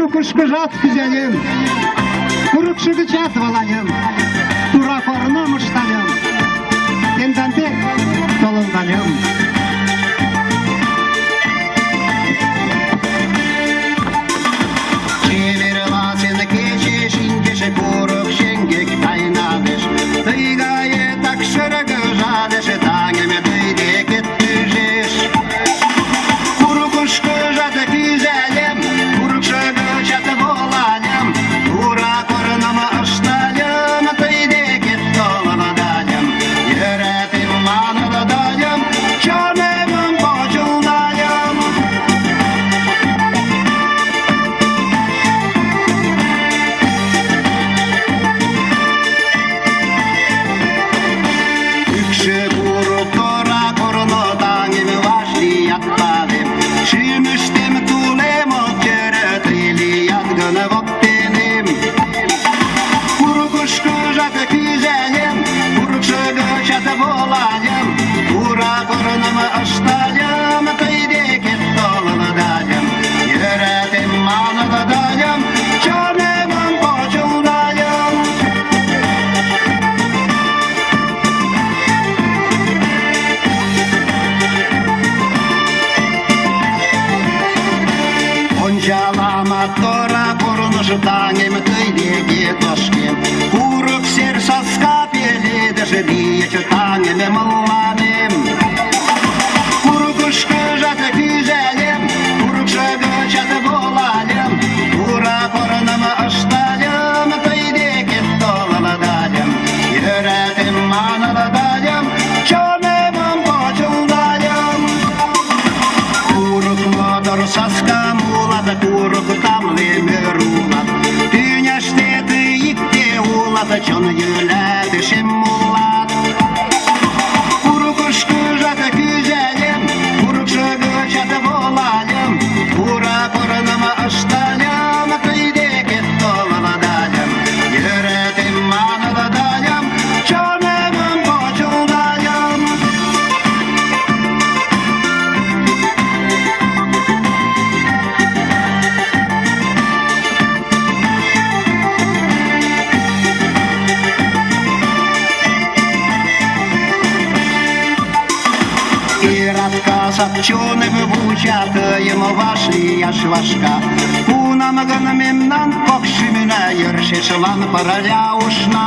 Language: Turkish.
Курукушкыжат күзәлем, курукшыгычат валаем, тура корным ышталем, тендан тек толылдалем. Çevirla seni keçişin keçe kuruk şengek taynadış, tıygayı takşırı güzadış, tangime tıyde kettüzüş. Kurukuşkıjat güzelim, kurukşıgıçat volalım, tura kornımı ıştalım, tıyde kettoludalım, yüretim manıldalım, canımın koculdalım. Ükşü kuruk tora kornu tangimi başlayatladım, şümüştim tulem o körötüyle yadgını vop benim. Kurukuşkıjat güzelim, kurukşıgıçat volalım, tura kornumu ıştalım, tıyde kettoludalım, yüretim manıldalım, canımın koculdalım. Ончалама тора курнышы таңем тыйдеге тошкем, курык сер саска пеледышы биечі таңеме мылланем. Курыкышкыжат күзәлем, курыкшыгычат волалем, тура корнымы ышталем, тыйде кеттолылдалем, yüretim manıldалем, canымın koculdалем. Kuruk motor saskam улады, kuruk тамлы мөр улады, түйнәште тыйыкте улады, чон юләді шем улады. Kurukuşkыжат güzelim, kurukşыгычат volalem, тура корнымы ышталем, тыйде кеттолудалем, yüretim manıldалем, canımın koculdалем. Иратка сапчоным вучатыйым вашлия швашка, кунамгын мемнан покшимына йыршешлан пырля ушна.